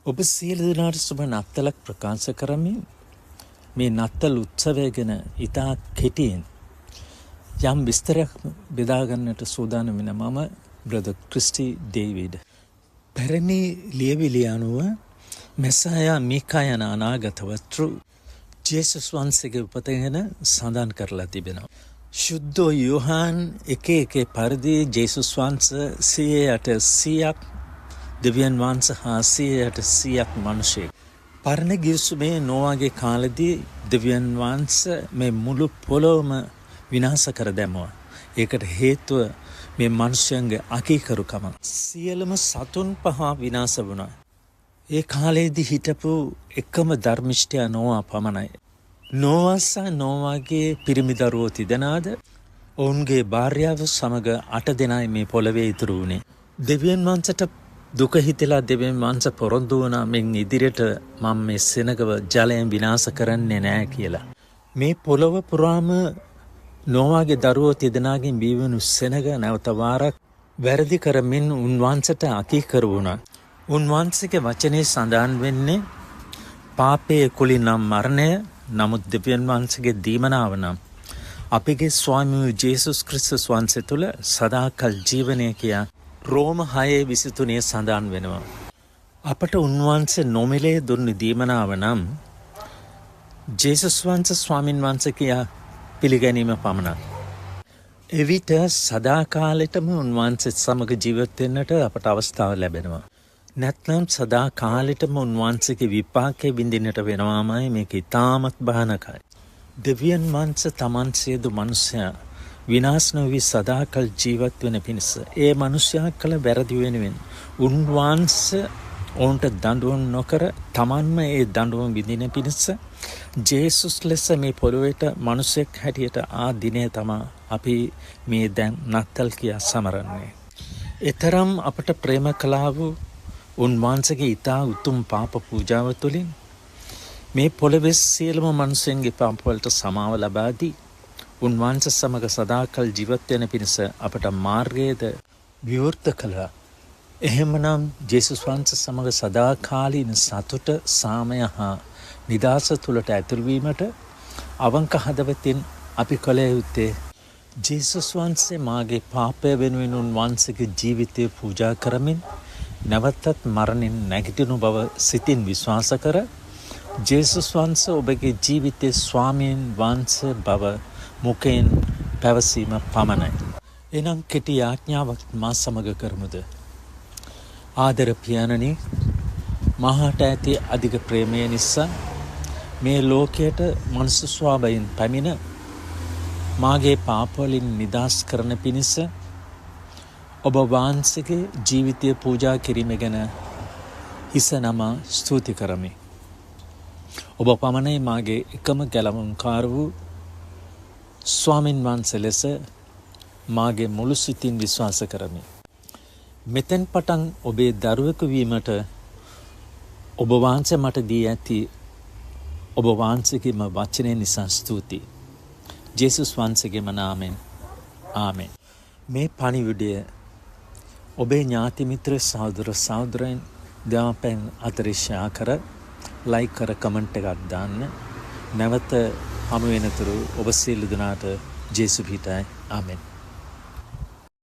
ඔබ සියලු දෙනාට සුබ නත්තලක් ප්‍රකාශ කරමින් මේ නත්තල් උත්සවය ගැන ඉතා කෙටියෙන් යම් විස්තරයක් බෙදා ගන්නට සූදානම් වෙන මම බ්‍රදර් ක්‍රිස්ටි ඩේවිඩ්. පැරණි ලියවිලි අනුව මෙසායා මීකා යන අනාගත වස්තු ජේසුස් වහන්සේගේ උපත ගැන සඳහන් කරලා තිබෙනවා. ශුද්ධ යෝහාන් 1:1 පරිදි ජේසුස් වහන්සේ 100ක් දෙවියන් වහන්සේ 100ක් මිනිසෙක්. පරණ ගිවිසුමේ නෝවාගේ කාලෙදී දෙවියන් වහන්සේ මේ මුළු පොළොවම විනාශ කර දැමුවා. ඒකට හේතුව මේ මිනිස්යන්ගේ අකීකරුකම. සියලුම සතුන් පහ විනාශ වුණා. ඒ කාලේදී හිටපු එකම ධර්මිෂ්ඨයා නෝවා පමණයි. නෝවා සහ නෝවාගේ පිරිමි දරුවෝ තිදෙනාද ඔවුන්ගේ භාර්යාව සමග 8 දෙනායි මේ පොළවේ ඉතුරු වුණේ. දෙවියන් වහන්සේට දුක හිතලා දෙවියන් වහන්සේ පොරොන්දු වුණා මෙන් ඉදිරියට මම මේ සෙනගව ජලයෙන් විනාශ කරන්නේ නැහැ කියලා. මේ පොළව පුරාම නෝවාගේ දරුවෝ තිදෙනාගෙන් බිහිවුණු සෙනග නැවත වාරක් වැරදි කරමින් උන්වහන්සේට අකීකරු වුණා. උන්වහන්සේගේ වචනේ සඳහන් වෙන්නේ පාපයේ කුලින් නම් මරණය, නමුත් දෙවියන් වහන්සේගේ දීමනාව නම් අපගේ ස්වාමී ජේසුස් ක්‍රිස්තුස් වහන්සේ තුළ සදාකල් ජීවනය කියා රෝම 6:23 සඳහන් වෙනවා. අපට උන්වහන්සේ නොමිලේ දුන්නු දීමනාව නම් ජේසුස් වහන්සේ ස්වාමින් වහන්සේ කියා පිළිගැනීම පමණයි. එවිට සදාකාලෙටම උන්වහන්සේ සමග ජීවත් වෙන්නට අපට අවස්ථාව ලැබෙනවා. නැත්නම් සදාකාලෙටම උන්වහන්සේගේ විපාකයේ විඳින්නට වෙනවාමයි මේක ඉතාමත් භයානකයි. දෙවියන් වහන්සේ තමන් සියදු මනුෂ්‍යයා විනාශ නොවි සදාකල් ජීවත් වෙන පිණිස ඒ මනුෂ්‍යයා කළ වැරදි වෙනුවෙන් උන්වහන්සේ ඔවුන්ට දඬුවම් නොකර තමන්ම ඒ දඬුවම් විඳින පිණිස ජේසුස් ලෙස මේ පොළොවට මනුෂ්‍යෙක් හැටියට ආ දිනය තමයි අපි මේ දැන් නත්තල් කියා සමරන්නේ. එතරම් අපට ප්‍රේම කළා වූ උන්වහන්සේගේ ඊතා උතුම් පාප පූජාව තුළින් මේ පොළොවේ සියලුම මනුෂ්‍යයන්ගේ පාප වලට සමාව ලබා දී උන්වහන්සේ සමග සදාකල් ජීවත් වෙන පිණිස අපට මාර්ගයද විවෘත කළා. එහෙමනම් ජේසුස් වහන්සේ සමග සදාකාලීන සතුට, සාමය හා නිදාස තුළට ඇතුළු වීමට අවංක හදවතින් අපි කළ යුත්තේ ජේසුස් වහන්සේ මාගේ පාපය වෙනුවෙන් උන්වහන්සේගේ ජීවිතය පූජා කරමින් නැවතත් මරණින් නැගිටිනු බව සිතින් විශ්වාස කර ජේසුස් වහන්සේ ඔබගේ ජීවිතයේ ස්වාමීන් වහන්සේ බව මුකෙන් පැවසීම පමණයි. එනම් කෙටි ආඥාවක් මා සමග කරමුද? ආදර පියාණනි, මහාට ඇති අධික ප්‍රේමය නිසා මේ ලෝකයට මනුෂ්‍ය ස්වභාවයෙන් පැමිණ මාගේ පාපවලින් නිදහස් කරන පිණිස ඔබ වහන්සේගේ ජීවිතය පූජා කිරීම ගැන හිස නමා ස්තුති කරමි. ඔබ පමණයි මාගේ එකම ගැලවුම්කාර වූ ස්වාමින් වහන්සේ ලෙස මාගේ මුළු සිතින් විශ්වාස කරමි. මෙතෙන් පටන් ඔබේ දරුවෙකු වීමට ඔබ වහන්සේ මට දී ඇති ඔබ වහන්සේගේම වචනය නිසා ස්තුතියි. ජේසුස් වහන්සේගේම නාමයෙන් ආමෙන්. මේ පණිවිඩය ඔබේ ඥාති මිත්‍ර සහෝදර සහෝදරයන් දෙමාපියන් අතර ෂෙයා කර, ලයික් කර, කමෙන්ට් එකක් දාන්න. නැවත හමු වෙනතුරු ඔබ සියලු දෙනාට ජේසුස් පිටයි. ආමෙන්.